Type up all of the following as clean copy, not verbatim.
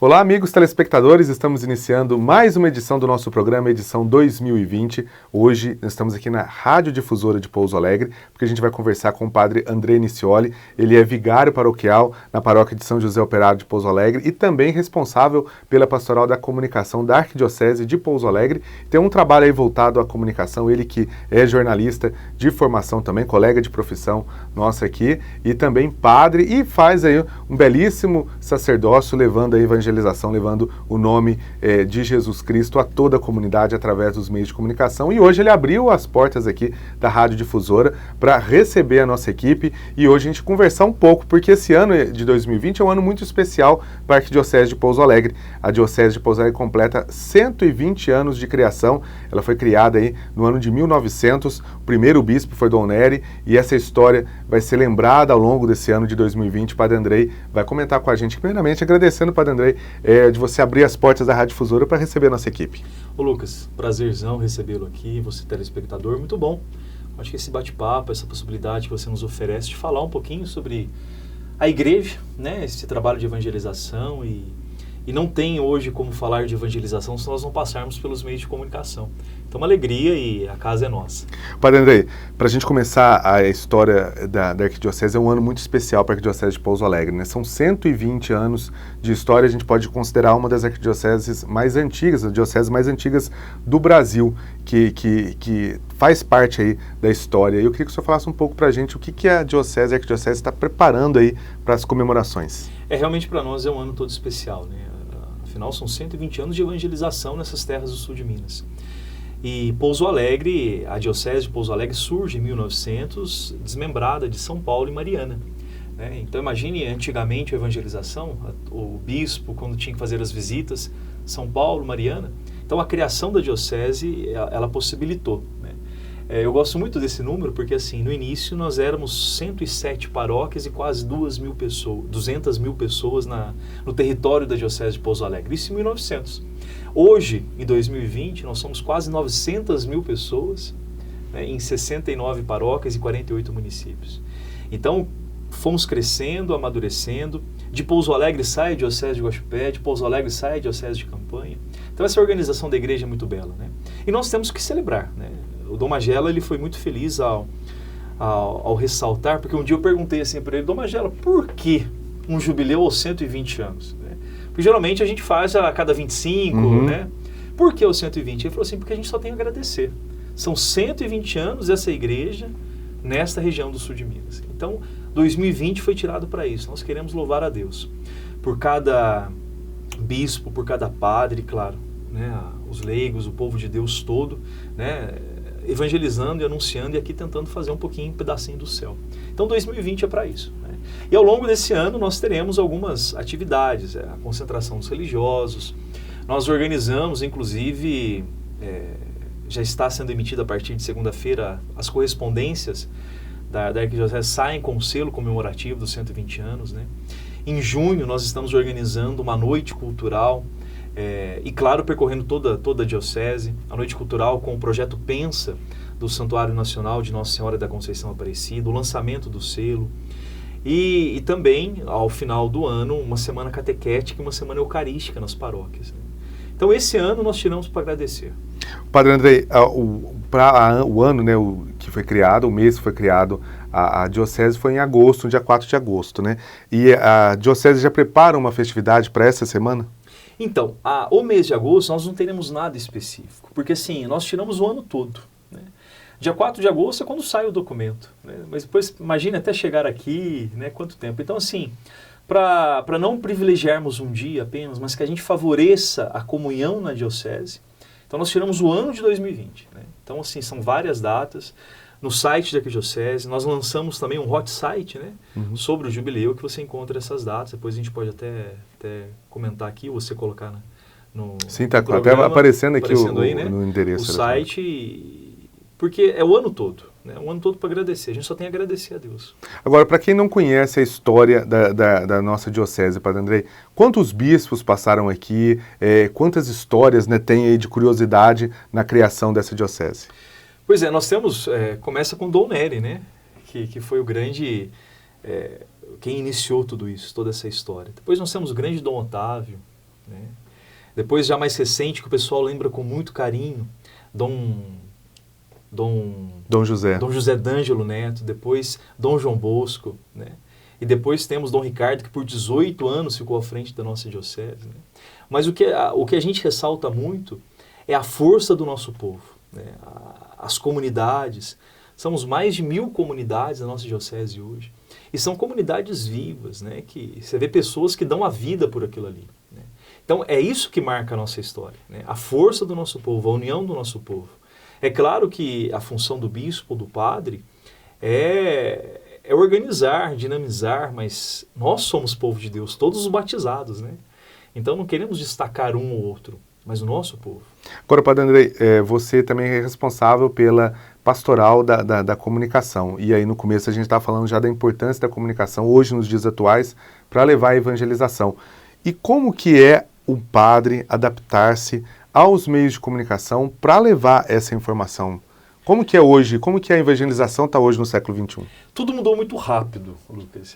Olá, amigos telespectadores, estamos iniciando mais uma edição do nosso programa, edição 2020. Hoje nós estamos aqui na Rádio Difusora de Pouso Alegre, porque a gente vai conversar com o padre André Nicioli. Ele é vigário paroquial na paróquia de São José Operário de Pouso Alegre e também responsável pela pastoral da comunicação da Arquidiocese de Pouso Alegre. Tem um trabalho aí voltado à comunicação, ele que é jornalista de formação também, colega de profissão nossa aqui, e também padre, e faz aí um belíssimo sacerdócio, levando a evangelização, levando o nome de Jesus Cristo a toda a comunidade através dos meios de comunicação. E hoje ele abriu as portas aqui da Rádio Difusora para receber a nossa equipe e hoje a gente conversar um pouco, porque esse ano de 2020 é um ano muito especial para a Arquidiocese de Pouso Alegre. A Diocese de Pouso Alegre completa 120 anos de criação. Ela foi criada aí no ano de 1900, o primeiro bispo foi Dom Nery, e essa história vai ser lembrada ao longo desse ano de 2020. O Padre Andrei vai comentar com a gente, primeiramente agradecendo, Padre Andrei, de você abrir as portas da Rádio Difusora para receber a nossa equipe. Ô Lucas, prazerzão recebê-lo aqui, você telespectador, muito bom. Acho que esse bate-papo, essa possibilidade que você nos oferece de falar um pouquinho sobre a igreja, né, esse trabalho de evangelização e não tem hoje como falar de evangelização se nós não passarmos pelos meios de comunicação. Então, uma alegria e a casa é nossa. Padre Andrei, para a gente começar a história da Arquidiocese, é um ano muito especial para a Arquidiocese de Pouso Alegre, né? São 120 anos de história, a gente pode considerar uma das arquidioceses mais antigas, as dioceses mais antigas do Brasil, que faz parte aí da história. E eu queria que o senhor falasse um pouco para a gente o que a Arquidiocese está preparando aí para as comemorações. Realmente para nós é um ano todo especial, né? Afinal, são 120 anos de evangelização nessas terras do sul de Minas. E Pouso Alegre, a Diocese de Pouso Alegre surge em 1900, desmembrada de São Paulo e Mariana. Né? Então imagine antigamente a evangelização, o bispo quando tinha que fazer as visitas, São Paulo, Mariana. Então a criação da Diocese, ela possibilitou. Né? Eu gosto muito desse número porque assim, no início nós éramos 107 paróquias e quase 200 mil pessoas no território da Diocese de Pouso Alegre, isso em 1900. Hoje, em 2020, nós somos quase 900 mil pessoas, né, em 69 paróquias e 48 municípios. Então, fomos crescendo, amadurecendo. De Pouso Alegre sai a Diocese de Guaxupé, de Pouso Alegre sai a Diocese de Campanha. Então, essa organização da igreja é muito bela. Né? E nós temos que celebrar. Né? O Dom Magela ele foi muito feliz ao ressaltar, porque um dia eu perguntei assim para ele, Dom Magela, por que um jubileu aos 120 anos? Porque geralmente a gente faz a cada 25, né? Por que os 120? Ele falou assim, porque a gente só tem a agradecer. São 120 anos dessa igreja nesta região do sul de Minas. Então, 2020 foi tirado para isso. Nós queremos louvar a Deus. Por cada bispo, por cada padre, claro, né? Os leigos, o povo de Deus todo, né? Evangelizando e anunciando e aqui tentando fazer um pedacinho do céu. Então 2020 é para isso. Né? E ao longo desse ano nós teremos algumas atividades, a concentração dos religiosos, nós organizamos inclusive, já está sendo emitida a partir de segunda-feira, as correspondências da Arquidiocese saem com o selo comemorativo dos 120 anos. Né? Em junho nós estamos organizando uma noite cultural, e claro, percorrendo toda a diocese, a noite cultural com o projeto Pensa, do Santuário Nacional de Nossa Senhora da Conceição Aparecida, o lançamento do selo, e também, ao final do ano, uma semana catequética e uma semana eucarística nas paróquias. Né? Então, esse ano nós tiramos para agradecer. Padre Andrei, o ano, né, que foi criado, o mês que foi criado, a Diocese foi em agosto, no dia 4 de agosto, né? E a Diocese já prepara uma festividade para essa semana? Então, o mês de agosto nós não teremos nada específico, porque assim, nós tiramos o ano todo. Né? Dia 4 de agosto é quando sai o documento, né? Mas depois, imagine até chegar aqui, né? Quanto tempo. Então assim, para não privilegiarmos um dia apenas, mas que a gente favoreça a comunhão na Diocese, então nós tiramos o ano de 2020. Né? Então assim, são várias datas. No site da Arquidiocese, nós lançamos também um hot site, né, sobre o jubileu, que você encontra essas datas. Depois a gente pode até comentar aqui, ou você colocar no Sim, está até aparecendo aqui aí, né, no endereço. O site, porque é o ano todo, né, o ano todo para agradecer. A gente só tem a agradecer a Deus. Agora, para quem não conhece a história da nossa Diocese, Padre Andrei, quantos bispos passaram aqui, quantas histórias, né, tem aí de curiosidade na criação dessa Diocese? Pois é, nós temos, começa com Dom Nery, né, que foi o grande, quem iniciou tudo isso, toda essa história. Depois nós temos o grande Dom Otávio, né? Depois, já mais recente, que o pessoal lembra com muito carinho, Dom José d'Angelo Neto, depois Dom João Bosco, né? E depois temos Dom Ricardo, que por 18 anos ficou à frente da nossa diocese, né? Mas o que a gente ressalta muito é a força do nosso povo, né? As comunidades, somos mais de 1000 comunidades na nossa diocese hoje, e são comunidades vivas, né? Que você vê pessoas que dão a vida por aquilo ali, né? Então é isso que marca a nossa história, né? A força do nosso povo, a união do nosso povo. É claro que a função do bispo, do padre, é organizar, dinamizar, mas nós somos povo de Deus, todos os batizados, né? Então não queremos destacar um ou outro, mas o nosso povo. Agora, Padre Andrei, você também é responsável pela pastoral da comunicação. E aí no começo a gente está falando já da importância da comunicação, hoje nos dias atuais, para levar a evangelização. E como que é um padre adaptar-se aos meios de comunicação para levar essa informação? Como que é hoje? Como que a evangelização está hoje no século XXI? Tudo mudou muito rápido, Lucas.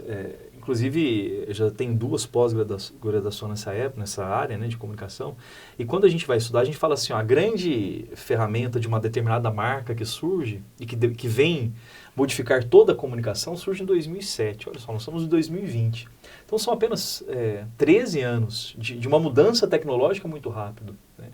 Inclusive, eu já tenho 2 pós-graduações nessa área, né, de comunicação. E quando a gente vai estudar, a gente fala assim, ó, a grande ferramenta de uma determinada marca que surge e que vem modificar toda a comunicação surge em 2007. Olha só, nós estamos em 2020. Então são apenas 13 anos de uma mudança tecnológica muito rápido, né?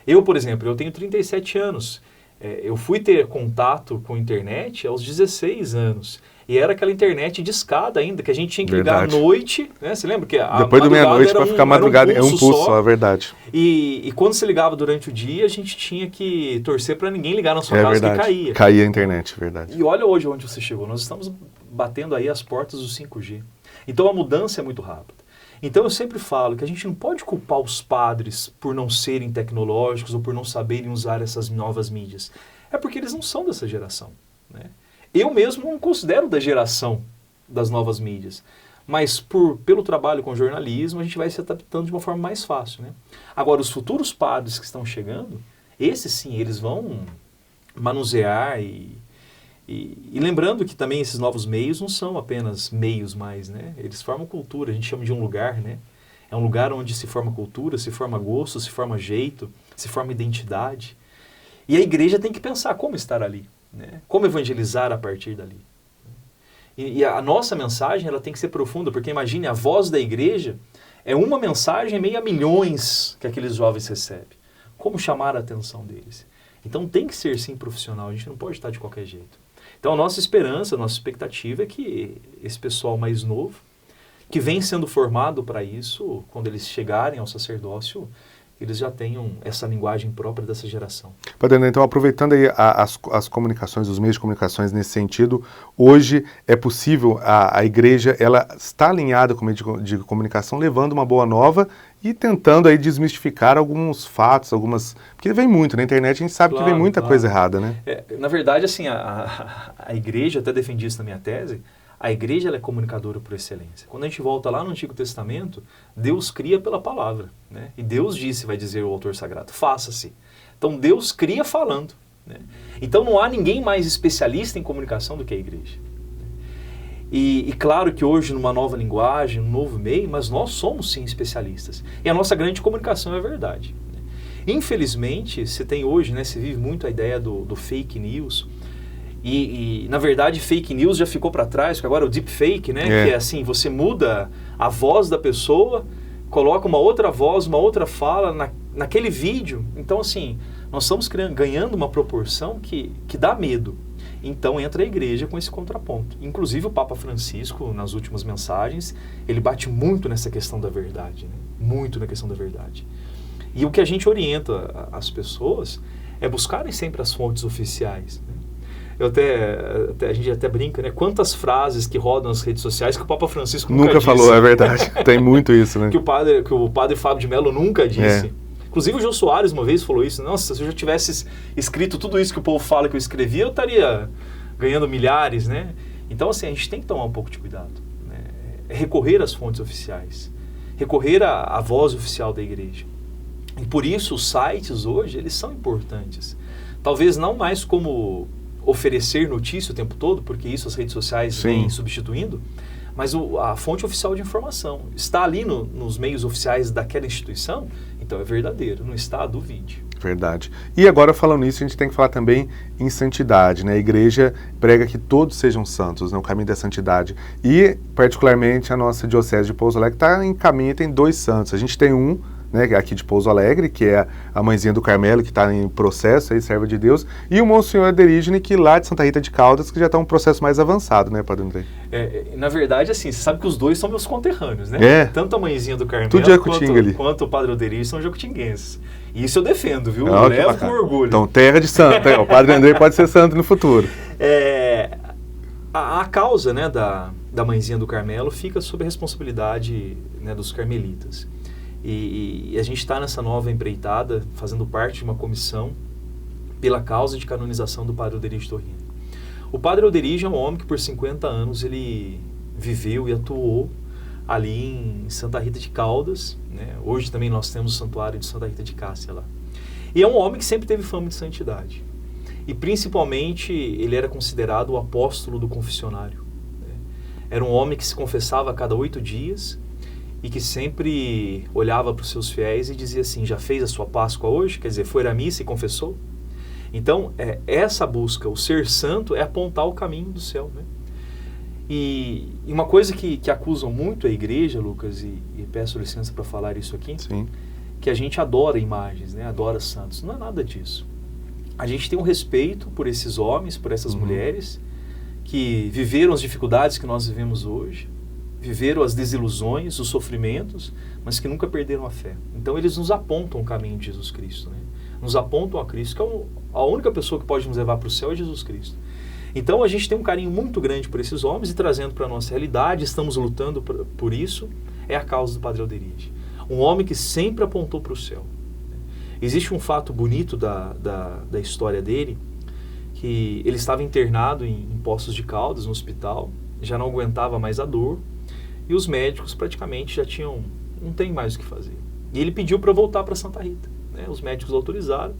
Eu, por exemplo, eu tenho 37 anos. Eu fui ter contato com a internet aos 16 anos. E era aquela internet de escada ainda, que a gente tinha que ligar à noite, né? Você lembra que depois de meia-noite para ficar madrugada, é um pulso só, é verdade. E quando você ligava durante o dia, a gente tinha que torcer para ninguém ligar na sua casa, verdade. Que caía. Caía a internet, verdade. E olha hoje onde você chegou. Nós estamos batendo aí as portas do 5G. Então a mudança é muito rápida. Então eu sempre falo que a gente não pode culpar os padres por não serem tecnológicos ou por não saberem usar essas novas mídias. É porque eles não são dessa geração, né? Eu mesmo não considero da geração das novas mídias, mas pelo trabalho com jornalismo a gente vai se adaptando de uma forma mais fácil, né? Agora, os futuros padres que estão chegando, esses sim, eles vão manusear e lembrando que também esses novos meios não são apenas meios mais, né? Eles formam cultura, a gente chama de um lugar, né? É um lugar onde se forma cultura, se forma gosto, se forma jeito, se forma identidade. E a igreja tem que pensar como estar ali, né? Como evangelizar a partir dali. E a nossa mensagem ela tem que ser profunda, porque imagine, a voz da igreja é uma mensagem em meio a milhões que aqueles jovens recebem. Como chamar a atenção deles? Então tem que ser sim profissional, a gente não pode estar de qualquer jeito. Então a nossa esperança, a nossa expectativa é que esse pessoal mais novo, que vem sendo formado para isso, quando eles chegarem ao sacerdócio, eles já tenham essa linguagem própria dessa geração. Padre, então aproveitando aí as comunicações, os meios de comunicações nesse sentido, hoje é possível, a igreja ela está alinhada com o meio de comunicação, levando uma boa nova e tentando aí desmistificar alguns fatos, porque vem muito, na internet a gente sabe que vem muita coisa errada, né? Na verdade, assim, a igreja, até defendi isso na minha tese, a igreja ela é comunicadora por excelência. Quando a gente volta lá no Antigo Testamento, Deus cria pela palavra, né? E Deus disse, vai dizer o autor sagrado, faça-se. Então Deus cria falando, né? Então não há ninguém mais especialista em comunicação do que a igreja. E claro que hoje numa nova linguagem, num novo meio, mas nós somos sim especialistas. E a nossa grande comunicação é a verdade, né? Infelizmente, você tem hoje, né, se vive muito a ideia do fake news. E, na verdade, fake news já ficou para trás, porque agora o deepfake, né? Que é assim, você muda a voz da pessoa, coloca uma outra voz, uma outra fala naquele vídeo. Então, assim, nós estamos ganhando uma proporção que dá medo. Então, entra a igreja com esse contraponto. Inclusive, o Papa Francisco, nas últimas mensagens, ele bate muito nessa questão da verdade, né? Muito na questão da verdade. E o que a gente orienta as pessoas é buscarem sempre as fontes oficiais, né? A gente até brinca, né? Quantas frases que rodam nas redes sociais que o Papa Francisco nunca disse. Falou, é verdade. Tem muito isso, né? que o padre Fábio de Mello nunca disse. Inclusive o Jô Soares uma vez falou isso. Nossa, se eu já tivesse escrito tudo isso que o povo fala que eu escrevi, eu estaria ganhando milhares, né? Então, assim, a gente tem que tomar um pouco de cuidado, né? Recorrer às fontes oficiais. Recorrer à voz oficial da igreja. E por isso os sites hoje, eles são importantes. Talvez não mais como oferecer notícia o tempo todo, porque isso as redes sociais vêm substituindo, Mas a fonte oficial de informação está ali nos meios oficiais daquela instituição, então é verdadeiro. Não está, duvide. Verdade. E agora, falando nisso, a gente tem que falar também em santidade, né? A igreja prega que todos sejam santos, né? O caminho da santidade. E, particularmente, a nossa diocese de Pouso Alegre está em caminho, tem 2 santos. A gente tem um, né, aqui de Pouso Alegre, que é a Mãezinha do Carmelo, que está em processo, aí, serva de Deus, e o Monsenhor Aderígene, que lá de Santa Rita de Caldas, que já está um processo mais avançado, né, Padre André? Na verdade, assim, você sabe que os 2 são meus conterrâneos, né? Tanto a Mãezinha do Carmelo quanto o Padre Oderígene são jacutinguenses. E isso eu defendo, viu? Eu levo com orgulho. Então, terra de santo. O Padre André pode ser santo no futuro. A causa, né, da Mãezinha do Carmelo fica sob a responsabilidade, né, dos carmelitas. E a gente está nessa nova empreitada, fazendo parte de uma comissão pela causa de canonização do Padre Oderígio Torriani. O Padre Oderígio é um homem que por 50 anos ele viveu e atuou ali em Santa Rita de Caldas, né? Hoje também nós temos o santuário de Santa Rita de Cássia lá. E é um homem que sempre teve fama de santidade. E principalmente ele era considerado o apóstolo do confessionário, né? Era um homem que se confessava a cada 8 dias e que sempre olhava para os seus fiéis e dizia assim: já fez a sua Páscoa hoje? Quer dizer, foi à missa e confessou? Então, essa busca, o ser santo, é apontar o caminho do céu, né? E uma coisa que acusam muito a igreja, Lucas, e peço licença para falar isso aqui, Sim. que a gente adora imagens, né? Adora santos. Não é nada disso. A gente tem um respeito por esses homens, por essas mulheres, que viveram as dificuldades que nós vivemos hoje, viveram as desilusões, os sofrimentos, mas que nunca perderam a fé. Então eles nos apontam o caminho de Jesus Cristo, né? Nos apontam a Cristo, que é a única pessoa que pode nos levar para o céu é Jesus Cristo. Então a gente tem um carinho muito grande por esses homens e trazendo para a nossa realidade, estamos lutando por isso, é a causa do Padre Alderide. Um homem que sempre apontou para o céu. Existe um fato bonito da história dele, que ele estava internado em Poços de Caldas, no hospital, já não aguentava mais a dor, e os médicos praticamente não tem mais o que fazer. E ele pediu para voltar para Santa Rita, né? Os médicos autorizaram,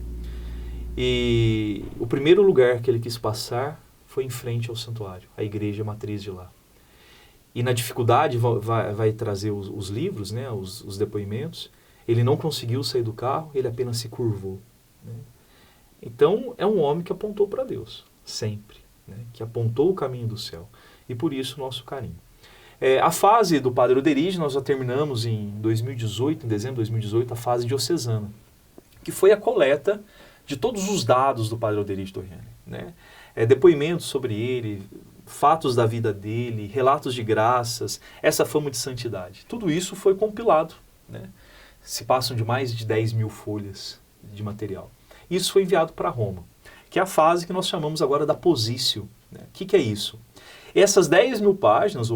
e o primeiro lugar que ele quis passar foi em frente ao santuário, a igreja matriz de lá. E na dificuldade vai trazer os livros, né, os depoimentos. Ele não conseguiu sair do carro, ele apenas se curvou, né? Então, é um homem que apontou para Deus, sempre, né? Que apontou o caminho do céu. E por isso, nosso carinho. A fase do Padre Oderígio, nós já terminamos em 2018, em dezembro de 2018, a fase diocesana, que foi a coleta de todos os dados do Padre Oderígio Torriani, né? Depoimentos sobre ele, fatos da vida dele, relatos de graças, essa fama de santidade. Tudo isso foi compilado, né? Se passam de mais de 10 mil folhas de material. Isso foi enviado para Roma, que é a fase que nós chamamos agora da Positio, né? O que é isso? Essas 10 mil páginas,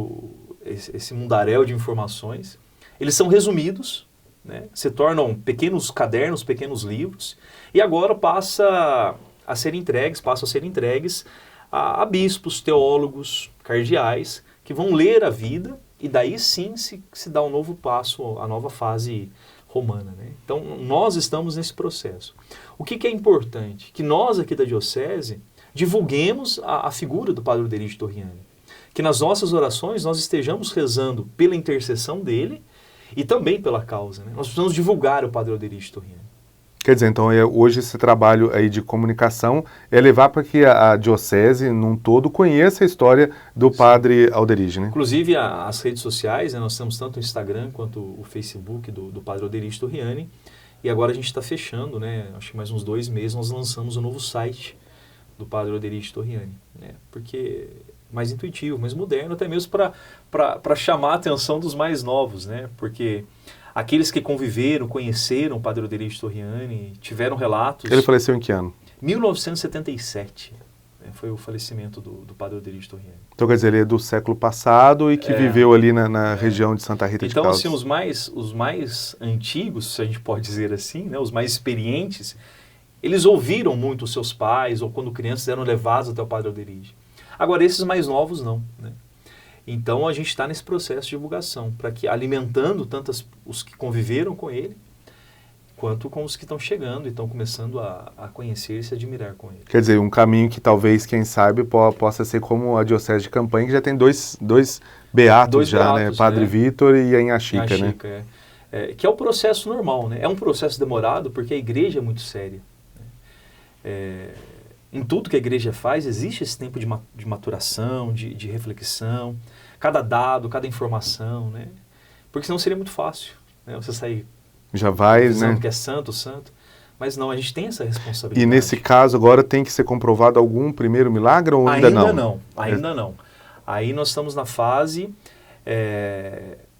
esse mundaréu de informações, eles são resumidos, né? Se tornam pequenos cadernos, pequenos livros, e agora passam a ser entregues a bispos, teólogos, cardeais, que vão ler a vida, e daí sim se dá um novo passo, a nova fase romana, né? Então, nós estamos nesse processo. O que é importante? Que nós aqui da Diocese divulguemos a figura do Padre Oderígio Torriani. Que nas nossas orações nós estejamos rezando pela intercessão dele e também pela causa, né? Nós precisamos divulgar o Padre Oderígio Torriani. Quer dizer, então hoje esse trabalho aí de comunicação é levar para que a Diocese, num todo, conheça a história do Padre Alderígio, né? Inclusive as redes sociais, né, nós temos tanto o Instagram quanto o Facebook do Padre Oderígio Torriani, e agora a gente está fechando, né, acho que mais uns 2 meses nós lançamos um novo site do Padre Oderígio Torriani, né, porque mais intuitivo, mais moderno, até mesmo para chamar a atenção dos mais novos, né, porque aqueles que conviveram, conheceram o Padre Oderígio Torriani, tiveram relatos... Ele faleceu em que ano? 1977, né, foi o falecimento do Padre Oderígio Torriani. Então, quer dizer, ele é do século passado e que viveu ali na região de Santa Rita de Caldas. Então, assim, os mais antigos, se a gente pode dizer assim, né, os mais experientes, eles ouviram muito os seus pais, ou quando crianças eram levados até o Padre Oderígio. Agora, esses mais novos não, né? Então, a gente está nesse processo de divulgação, para que, alimentando os que conviveram com ele, quanto com os que estão chegando e estão começando a conhecer e se admirar com ele. Quer dizer, um caminho que talvez, quem sabe, possa ser como a Diocese de Campanha, que já tem dois beatos já, né? Padre Vitor e a Inhaxica, né? Que é o processo normal, né? É um processo demorado porque a igreja é muito séria. Em tudo que a igreja faz, existe esse tempo de maturação, de reflexão, cada dado, cada informação, né? Porque senão seria muito fácil, né? Você sair já vai, né? que é santo. Mas não, a gente tem essa responsabilidade. E nesse caso agora tem que ser comprovado algum primeiro milagre ou ainda não? Ainda não. Aí nós estamos na fase,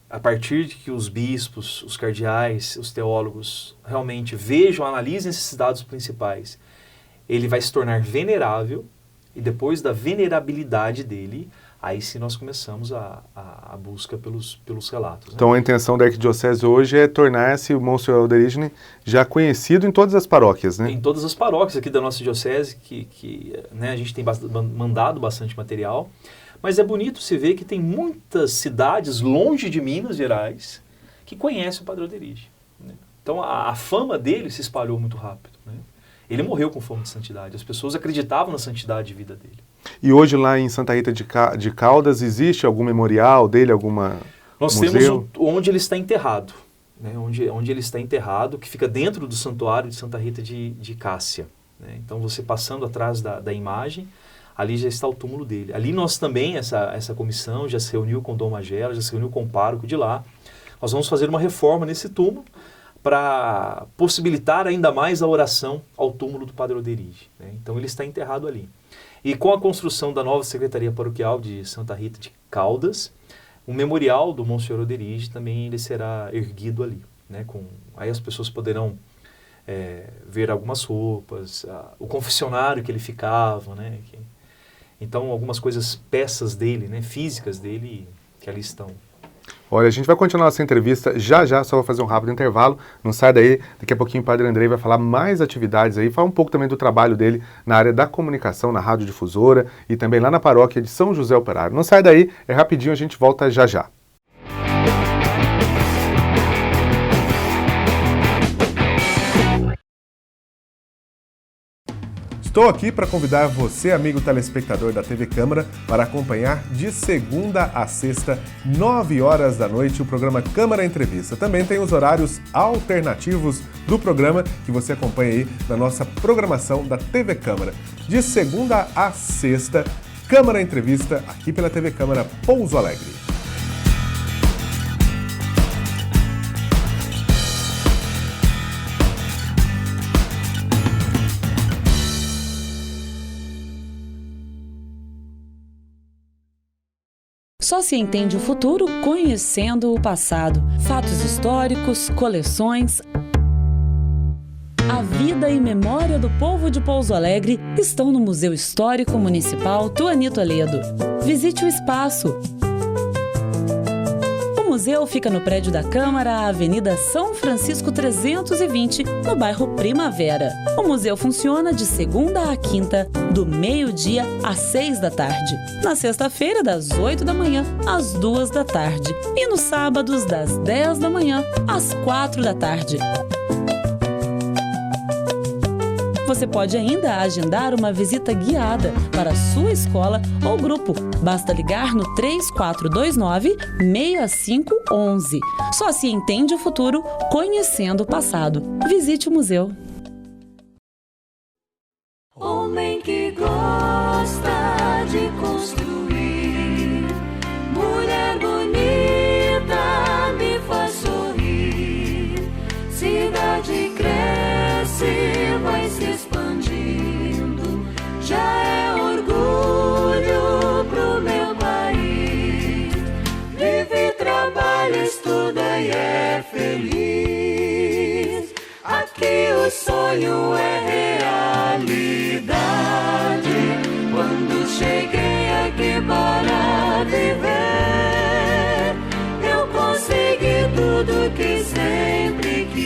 a partir de que os bispos, os cardeais, os teólogos realmente vejam, analisem esses dados principais, ele vai se tornar venerável e depois da venerabilidade dele, aí sim nós começamos a busca pelos relatos. Né? Então a intenção da Arquidiocese hoje é tornar-se o Monsenhor Alderigine já conhecido em todas as paróquias, né? Em todas as paróquias aqui da nossa diocese, né, a gente tem mandado bastante material, mas é bonito se ver que tem muitas cidades longe de Minas Gerais que conhecem o Padre Alderigine. Né? Então a fama dele se espalhou muito rápido. Né? Ele morreu com fome de santidade, as pessoas acreditavam na santidade de vida dele. E hoje lá em Santa Rita de Caldas existe algum memorial dele, alguma Nós museu? Temos onde ele está enterrado, né? onde ele está enterrado, que fica dentro do santuário de Santa Rita de Cássia. Né? Então você passando atrás da imagem, ali já está o túmulo dele. Ali nós também, essa comissão já se reuniu com Dom Magela, já se reuniu com o pároco de lá. Nós vamos fazer uma reforma nesse túmulo para possibilitar ainda mais a oração ao túmulo do Padre Alderigine. Né? Então ele está enterrado ali. E com a construção da nova Secretaria Paroquial de Santa Rita de Caldas, o memorial do Monsenhor Alderigine também ele será erguido ali. Né? Aí as pessoas poderão ver algumas roupas, o confessionário que ele ficava, né? Então algumas coisas, peças dele, né? Físicas dele, que ali estão. Olha, a gente vai continuar essa entrevista já, só vou fazer um rápido intervalo, não sai daí, daqui a pouquinho o Padre Andrei vai falar mais atividades aí, falar um pouco também do trabalho dele na área da comunicação, na radiodifusora e também lá na paróquia de São José Operário. Não sai daí, é rapidinho, a gente volta já. Estou aqui para convidar você, amigo telespectador da TV Câmara, para acompanhar de segunda a sexta, 9 horas da noite, o programa Câmara Entrevista. Também tem os horários alternativos do programa que você acompanha aí na nossa programação da TV Câmara. De segunda a sexta, Câmara Entrevista, aqui pela TV Câmara Pouso Alegre. Só se entende o futuro conhecendo o passado. Fatos históricos, coleções. A vida e memória do povo de Pouso Alegre estão no Museu Histórico Municipal Tuani Toledo. Visite o espaço. O museu fica no prédio da Câmara, Avenida São Francisco 320, no bairro Primavera. O museu funciona de segunda a quinta, do meio-dia às 6 da tarde. Na sexta-feira, das 8 da manhã às 2 da tarde. E nos sábados, das 10 da manhã às 4 da tarde. Você pode ainda agendar uma visita guiada para a sua escola ou grupo. Basta ligar no 3429-6511. Só se entende o futuro conhecendo o passado. Visite o museu. Homem que gosta de construir, mulher bonita me faz sorrir, cidade cresce, vai se expandindo, já é orgulho pro meu país, vive, trabalha, estuda e é feliz, aqui o sonho é realidade, quando cheguei aqui para viver, eu consegui tudo que sempre quis.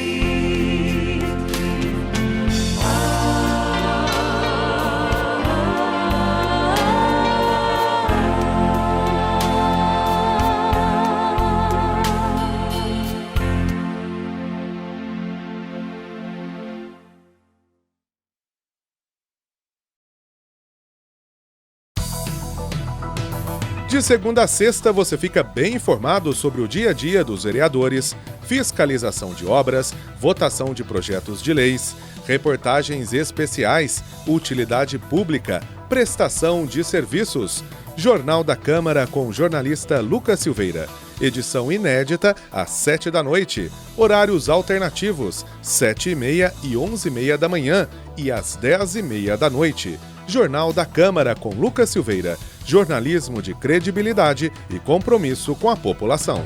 De segunda a sexta, você fica bem informado sobre o dia a dia dos vereadores, fiscalização de obras, votação de projetos de leis, reportagens especiais, utilidade pública, prestação de serviços. Jornal da Câmara com o jornalista Lucas Silveira. Edição inédita às 7 da noite. Horários alternativos, 7h30 e 11h30 da manhã e às 10h30 da noite. Jornal da Câmara com Lucas Silveira. Jornalismo de credibilidade e compromisso com a população.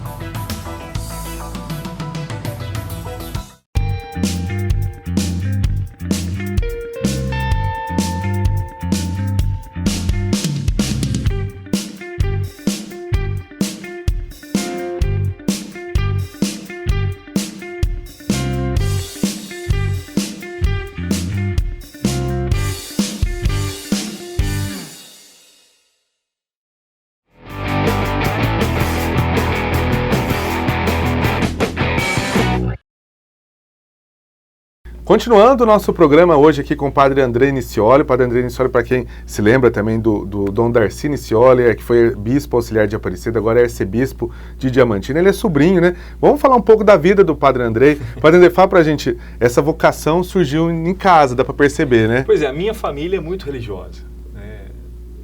Continuando o nosso programa hoje aqui com o Padre André Nicioli. O Padre André Nicioli, para quem se lembra também do Dom Darcy Nicioli, que foi bispo auxiliar de Aparecida, agora é arcebispo de Diamantina. Ele é sobrinho, né? Vamos falar um pouco da vida do Padre André. Padre André, fala pra gente, essa vocação surgiu em casa, dá para perceber, né? Pois é, a minha família é muito religiosa, né?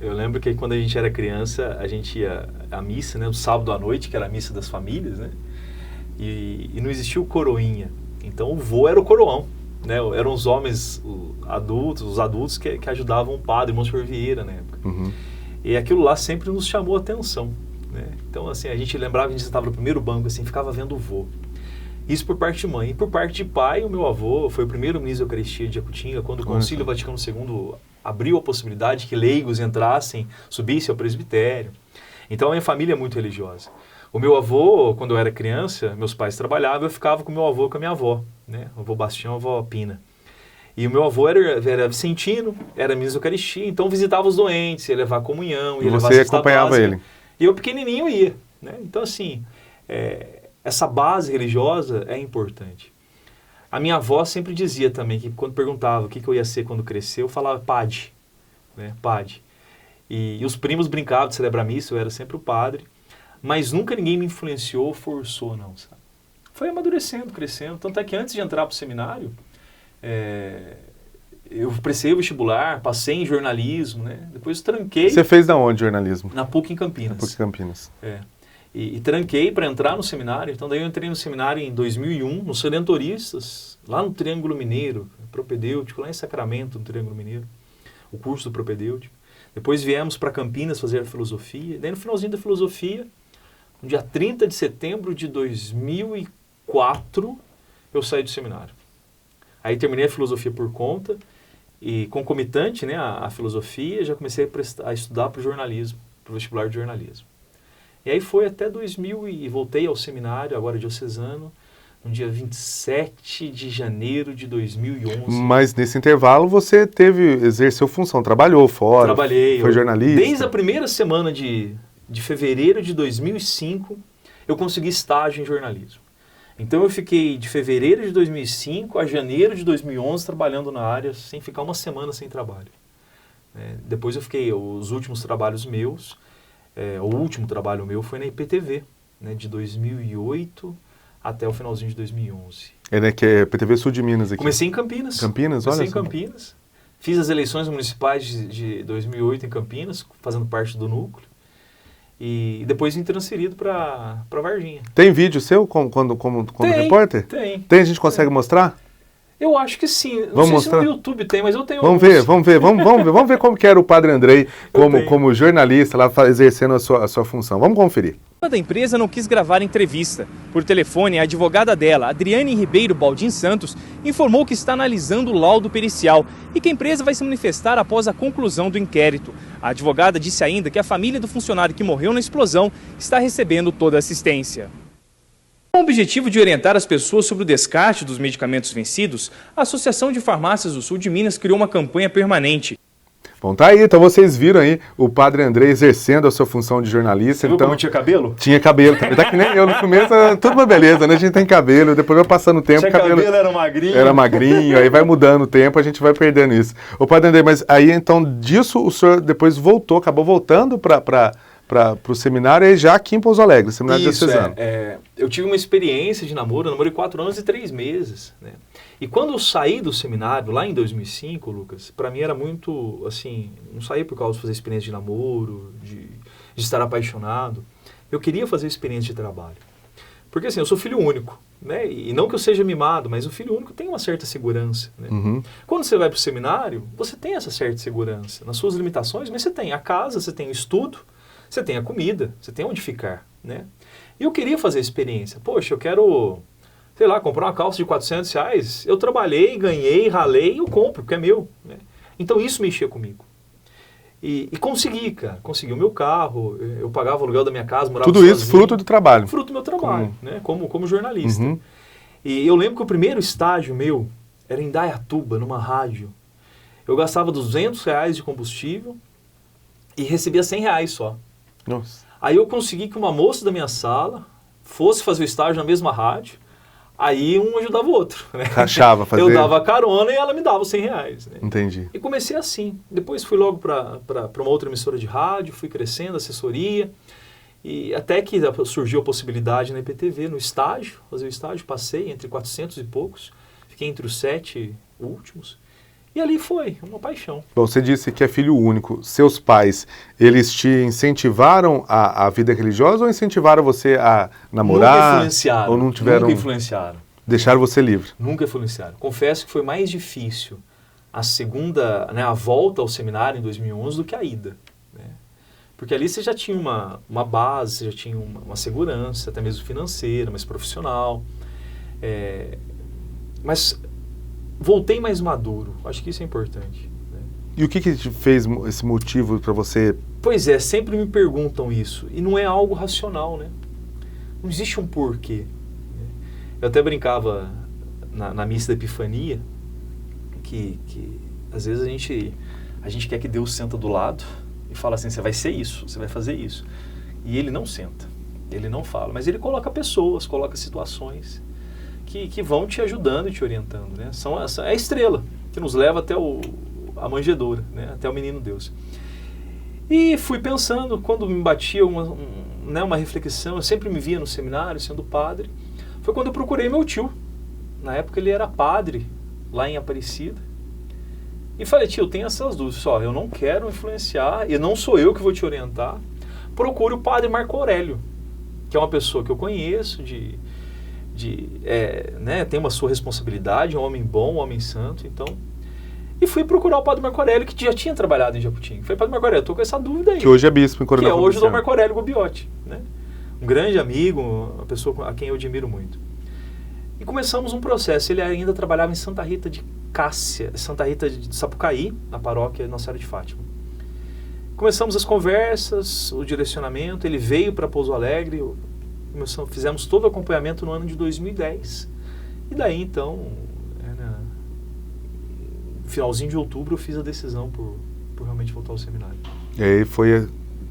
Eu lembro que quando a gente era criança, a gente ia à missa, né? No sábado à noite, que era a missa das famílias, né? E não existia o coroinha. Então o vô era o coroão. Né, eram os homens os adultos que ajudavam o padre, o Monsenhor Vieira na época. Uhum. E aquilo lá sempre nos chamou a atenção. Né? Então, assim, a gente lembrava, a gente estava no primeiro banco, assim, ficava vendo o vô. Isso por parte de mãe. E por parte de pai, o meu avô foi o primeiro ministro da Eucaristia de Jacutinga, quando o Concílio Vaticano II abriu a possibilidade que leigos entrassem, subissem ao presbitério. Então, a minha família é muito religiosa. O meu avô, quando eu era criança, meus pais trabalhavam, eu ficava com meu avô e com a minha avó, né? O avô Bastião, a avó Pina. E o meu avô era vicentino, era ministro da Eucaristia, então visitava os doentes, ia levar comunhão, ia levar você acompanhava ele? E eu pequenininho ia, né? Então, assim, essa base religiosa é importante. A minha avó sempre dizia também, que quando perguntava o que eu ia ser quando crescer, eu falava padre, né? Padre. E os primos brincavam de celebrar missa, eu era sempre o padre. Mas nunca ninguém me influenciou, forçou, não, sabe? Foi amadurecendo, crescendo. Tanto é que antes de entrar para o seminário, eu prestei o vestibular, passei em jornalismo, né? Depois tranquei... Você fez da onde jornalismo? Na PUC em Campinas. Na PUC em Campinas. E tranquei para entrar no seminário. Então daí eu entrei no seminário em 2001, nos Redentoristas, lá no Triângulo Mineiro, propedêutico, lá em Sacramento, no Triângulo Mineiro. O curso do propedêutico. Depois viemos para Campinas fazer a filosofia. E daí no finalzinho da filosofia... No dia 30 de setembro de 2004, eu saí do seminário. Aí terminei a filosofia por conta e concomitante, né, a filosofia, já comecei a estudar para o jornalismo, para o vestibular de jornalismo. E aí foi até 2000 e voltei ao seminário, agora diocesano, no dia 27 de janeiro de 2011. Mas nesse intervalo você exerceu função, trabalhou fora, trabalhei, foi jornalista? Desde a primeira semana de fevereiro de 2005, eu consegui estágio em jornalismo. Então eu fiquei de fevereiro de 2005 a janeiro de 2011 trabalhando na área, sem ficar uma semana sem trabalho. Depois eu fiquei, os últimos trabalhos meus, o último trabalho meu foi na IPTV, né, de 2008 até o finalzinho de 2011. Que é PTV Sul de Minas aqui. Comecei em Campinas. Campinas, olha só. Comecei em Campinas. Fiz as eleições municipais de 2008 em Campinas, fazendo parte do núcleo. E depois vim transferido para Varginha. Tem vídeo seu como repórter? Tem. A gente consegue mostrar? Eu acho que sim. Não vamos sei mostrar? Se no YouTube tem, mas eu tenho Vamos ver como que era o Padre André como jornalista lá exercendo a sua função. Vamos conferir. A da empresa não quis gravar entrevista. Por telefone, a advogada dela, Adriane Ribeiro Baldin Santos, informou que está analisando o laudo pericial e que a empresa vai se manifestar após a conclusão do inquérito. A advogada disse ainda que a família do funcionário que morreu na explosão está recebendo toda a assistência. Com o objetivo de orientar as pessoas sobre o descarte dos medicamentos vencidos, a Associação de Farmácias do Sul de Minas criou uma campanha permanente. Bom, tá aí, então vocês viram aí o Padre André exercendo a sua função de jornalista. Você viu como tinha cabelo? Tinha cabelo também, tá que nem eu no começo, tudo uma beleza, né? A gente tem cabelo, depois vai passando o tempo, tinha cabelo era magrinho. Era magrinho, aí vai mudando o tempo, a gente vai perdendo isso. Ô Padre André, mas aí então disso o senhor depois acabou voltando para para o seminário é já aqui em Pouso Alegre, seminário diocesano. Eu tive uma experiência de namoro, eu namorei 4 anos e 3 meses, né? E quando eu saí do seminário, lá em 2005, Lucas, para mim era muito, assim, não saí por causa de fazer experiência de namoro, de estar apaixonado. Eu queria fazer experiência de trabalho. Porque assim, eu sou filho único, né? E não que eu seja mimado, mas o filho único tem uma certa segurança, né? Quando você vai para o seminário, você tem essa certa segurança, nas suas limitações, mas você tem a casa, você tem o estudo, você tem a comida, você tem onde ficar, né? E eu queria fazer a experiência. Poxa, eu quero, sei lá, comprar uma calça de R$400. Eu trabalhei, ganhei, ralei, eu compro, porque é meu, né? Então isso mexia comigo. E consegui, cara. Consegui o meu carro, eu pagava o aluguel da minha casa, morava Tudo sozinho. isso fruto do trabalho. Fruto do meu trabalho, né? Como jornalista. E eu lembro que o primeiro estágio meu era em Indaiatuba, numa rádio. Eu gastava R$200 de combustível e recebia R$100 só. Nossa. Aí eu consegui que uma moça da minha sala fosse fazer o estágio na mesma rádio, aí um ajudava o outro, né? Rachava, fazer... Eu dava carona e ela me dava os R$100, né? Entendi. E comecei assim. Depois fui logo para uma outra emissora de rádio, fui crescendo, assessoria, e até que surgiu a possibilidade na IPTV, no estágio, fazer o estágio, passei entre 400 e poucos, fiquei entre os 7 últimos, e ali foi uma paixão. Bom, você disse que é filho único. Seus pais, eles te incentivaram a vida religiosa ou incentivaram você a namorar? Nunca influenciaram. Ou não tiveram... Nunca influenciaram. Deixaram você livre? Nunca influenciaram. Confesso que foi mais difícil a segunda, né, a volta ao seminário em 2011 do que a ida, né? Porque ali você já tinha uma base, você já tinha uma segurança, até mesmo financeira, mais profissional. Mas voltei mais maduro. Acho que isso é importante, né? E o que te fez esse motivo para você... Pois é, sempre me perguntam isso. E não é algo racional, né? Não existe um porquê. Eu até brincava na missa da Epifania que às vezes a gente quer que Deus senta do lado e fala assim, você vai ser isso, você vai fazer isso. E ele não senta, ele não fala, mas ele coloca pessoas, coloca situações que vão te ajudando e te orientando, né? É a estrela que nos leva até a manjedoura, né? Até o menino Deus. E fui pensando, quando me batia uma reflexão, eu sempre me via no seminário, sendo padre, foi quando eu procurei meu tio. Na época ele era padre, lá em Aparecida. E falei, tio, tem essas dúvidas. Só, eu não quero influenciar, e não sou eu que vou te orientar. Procure o padre Marco Aurélio, que é uma pessoa que eu conheço, né, tem uma sua responsabilidade, um homem bom, um homem santo, então... E fui procurar o padre Marco Aurélio, que já tinha trabalhado em Japutinga. Falei, padre Marco Aurélio, eu tô com essa dúvida aí. Que hoje é bispo em Coronel. Que é hoje o Dom Marco Aurélio Gubiotti, né? Um grande amigo, uma pessoa a quem eu admiro muito. E começamos um processo. Ele ainda trabalhava em Santa Rita de Cássia, Santa Rita de Sapucaí, na paróquia Nossa Senhora de Fátima. Começamos as conversas, o direcionamento. Ele veio para Pouso Alegre, fizemos todo o acompanhamento no ano de 2010. E daí, então, no finalzinho de outubro, eu fiz a decisão por realmente voltar ao seminário. E aí foi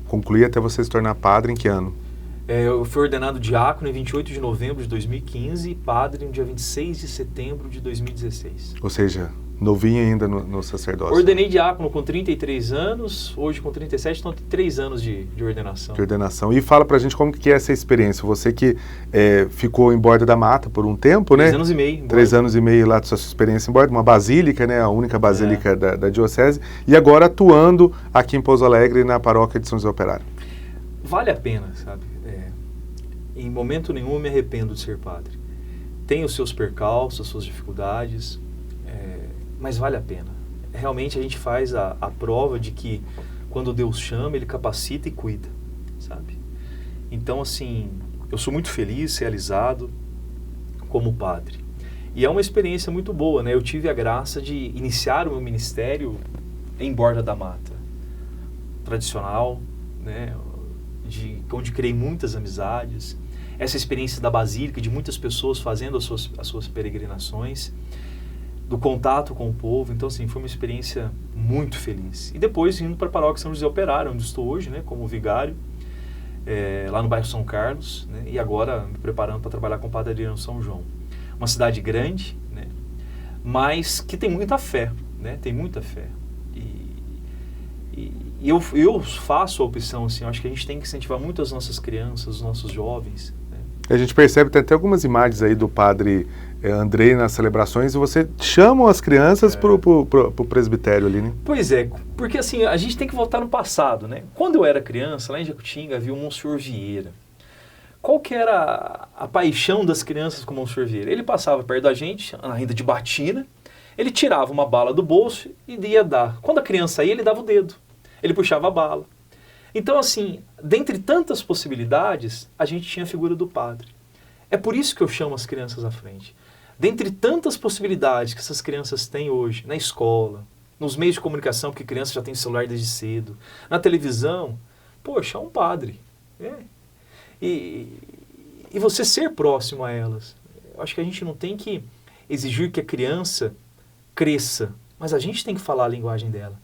concluir até você se tornar padre em que ano? Eu fui ordenado diácono em 28 de novembro de 2015 e padre no dia 26 de setembro de 2016. Ou seja, novinho ainda no sacerdócio. Ordenei diácono com 33 anos, hoje com 37, então tem 3 anos de ordenação. De ordenação. E fala pra gente como que é essa experiência. Você que ficou em Borda da Mata por um tempo, 3 né? 3 anos e meio. 3 anos e meio lá da sua experiência em Borda, uma basílica, né? A única basílica da diocese. E agora atuando aqui em Pouso Alegre, na paróquia de São José Operário. Vale a pena, sabe? Em momento nenhum eu me arrependo de ser padre. Tem os seus percalços, as suas dificuldades, mas vale a pena. Realmente a gente faz a prova de que quando Deus chama, Ele capacita e cuida, sabe? Então, assim, eu sou muito feliz, realizado como padre. E é uma experiência muito boa, né? Eu tive a graça de iniciar o meu ministério em Borda da Mata. Tradicional, né? Onde criei muitas amizades. Essa experiência da Basílica, de muitas pessoas fazendo as suas peregrinações, do contato com o povo. Então, assim, foi uma experiência muito feliz. E depois, indo para a paróquia São José Operário, onde estou hoje, né, como vigário, lá no bairro São Carlos, né, e agora me preparando para trabalhar com o Padre Adriano São João. Uma cidade grande, né, mas que tem muita fé, né, tem muita fé. eu faço a opção, assim, eu acho que a gente tem que incentivar muito as nossas crianças, os nossos jovens. Né? A gente percebe, tem até algumas imagens aí do padre Andrei nas celebrações, e você chama as crianças pro presbitério ali, né? Pois é, porque assim, a gente tem que voltar no passado, né? Quando eu era criança, lá em Jacutinga, havia o Monsenhor Vieira. Qual que era a paixão das crianças com o Monsenhor Vieira? Ele passava perto da gente, ainda de batina, ele tirava uma bala do bolso e ia dar. Quando a criança ia, ele dava o dedo. Ele puxava a bala. Então, assim, dentre tantas possibilidades, a gente tinha a figura do padre. É por isso que eu chamo as crianças à frente. Dentre tantas possibilidades que essas crianças têm hoje, na escola, nos meios de comunicação, porque criança já tem celular desde cedo, na televisão, poxa, é um padre. E você ser próximo a elas. Eu acho que a gente não tem que exigir que a criança cresça, mas a gente tem que falar a linguagem dela.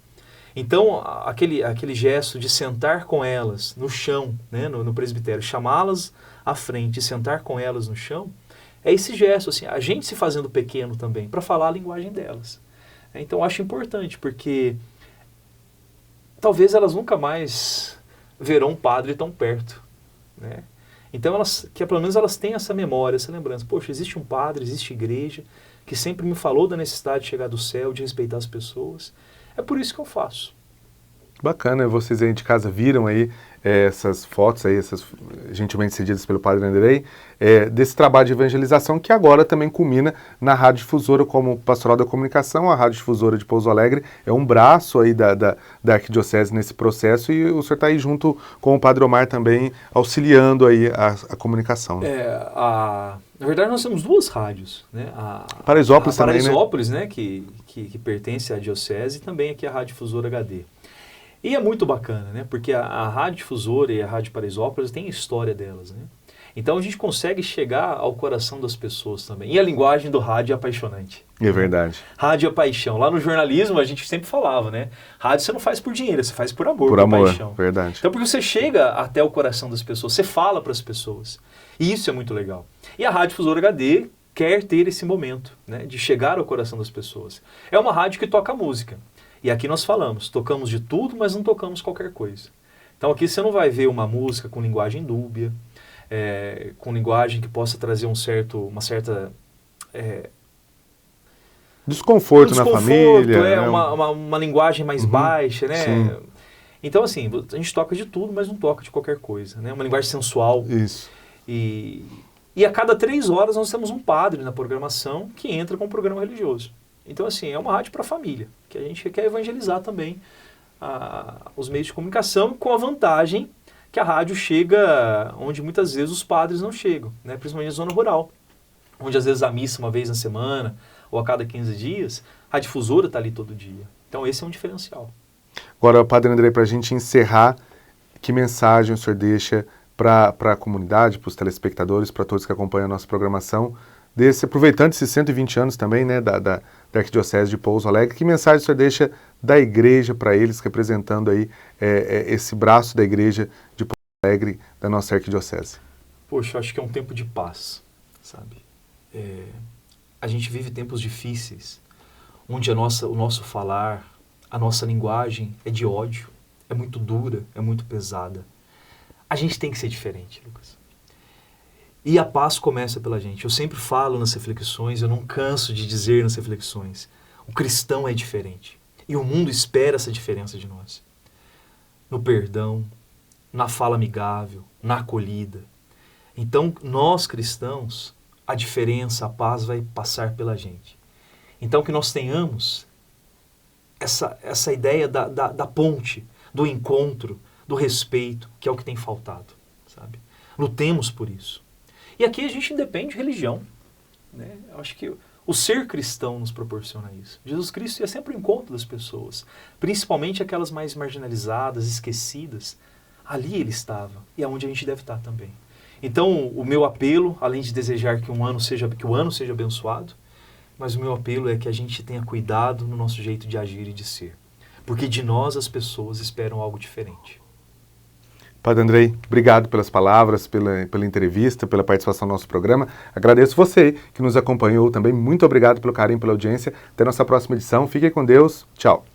Então, aquele gesto de sentar com elas no chão, né, no presbitério, chamá-las à frente e sentar com elas no chão, é esse gesto, assim, a gente se fazendo pequeno também, para falar a linguagem delas. Então, eu acho importante, porque talvez elas nunca mais verão um padre tão perto, né? Então, pelo menos elas têm essa memória, essa lembrança. Poxa, existe um padre, existe igreja, que sempre me falou da necessidade de chegar do céu, de respeitar as pessoas. É por isso que eu faço. Bacana, vocês aí de casa viram aí essas fotos aí, essas gentilmente cedidas pelo Padre Andrei, desse trabalho de evangelização que agora também culmina na Rádio Difusora como Pastoral da Comunicação. A Rádio Difusora de Pouso Alegre é um braço aí da Arquidiocese nesse processo, e o senhor está aí junto com o Padre Omar também auxiliando aí a comunicação. Né? Na verdade, nós temos duas rádios, né? Paraisópolis também, Paraisópolis, né? Que pertence à Diocese, e também aqui a Rádio Difusora HD. E é muito bacana, né? Porque a Rádio Difusora e a Rádio Paraisópolis têm a história delas, né? Então a gente consegue chegar ao coração das pessoas também. E a linguagem do rádio é apaixonante. É verdade. Rádio é paixão. Lá no jornalismo a gente sempre falava, né? Rádio você não faz por dinheiro, você faz por amor, por amor, paixão. Verdade. Então porque você chega até o coração das pessoas, você fala para as pessoas. E isso é muito legal. E a Rádio Difusora HD quer ter esse momento, né? De chegar ao coração das pessoas. É uma rádio que toca música. E aqui nós tocamos de tudo, mas não tocamos qualquer coisa. Então aqui você não vai ver uma música com linguagem dúbia, com linguagem que possa trazer uma certa desconforto na família. Uma linguagem mais baixa, né? Sim. Então assim, a gente toca de tudo, mas não toca de qualquer coisa, né? Uma linguagem sensual. Isso. E a cada 3 horas nós temos um padre na programação que entra com um programa religioso. Então, assim, é uma rádio para a família, que a gente quer evangelizar também os meios de comunicação, com a vantagem que a rádio chega onde muitas vezes os padres não chegam, né? Principalmente na zona rural, onde às vezes a missa uma vez na semana ou a cada 15 dias, a difusora está ali todo dia. Então, esse é um diferencial. Agora, Padre Andrei, para a gente encerrar, que mensagem o senhor deixa para a comunidade, para os telespectadores, para todos que acompanham a nossa programação, aproveitando esses 120 anos também, né, da Arquidiocese de Pouso Alegre, que mensagem o senhor deixa da igreja para eles, representando aí esse braço da igreja de Pouso Alegre, da nossa Arquidiocese? Poxa, eu acho que é um tempo de paz, sabe? A gente vive tempos difíceis, onde o nosso falar, a nossa linguagem é de ódio, é muito dura, é muito pesada. A gente tem que ser diferente, Lucas. E a paz começa pela gente. Eu sempre falo nas reflexões, eu não canso de dizer nas reflexões, o cristão é diferente. E o mundo espera essa diferença de nós. No perdão, na fala amigável, na acolhida. Então, nós cristãos, a diferença, a paz vai passar pela gente. Então, que nós tenhamos essa ideia da ponte, do encontro, do respeito, que é o que tem faltado, sabe? Lutemos por isso. E aqui a gente independe de religião, né? Eu acho que o ser cristão nos proporciona isso. Jesus Cristo ia sempre ao encontro das pessoas, principalmente aquelas mais marginalizadas, esquecidas. Ali ele estava, e é onde a gente deve estar também. Então, o meu apelo, além de desejar que o ano seja abençoado, mas o meu apelo é que a gente tenha cuidado no nosso jeito de agir e de ser. Porque de nós as pessoas esperam algo diferente. Padre Andrei, obrigado pelas palavras, pela entrevista, pela participação no nosso programa. Agradeço você que nos acompanhou também. Muito obrigado pelo carinho, pela audiência. Até a nossa próxima edição. Fiquem com Deus. Tchau.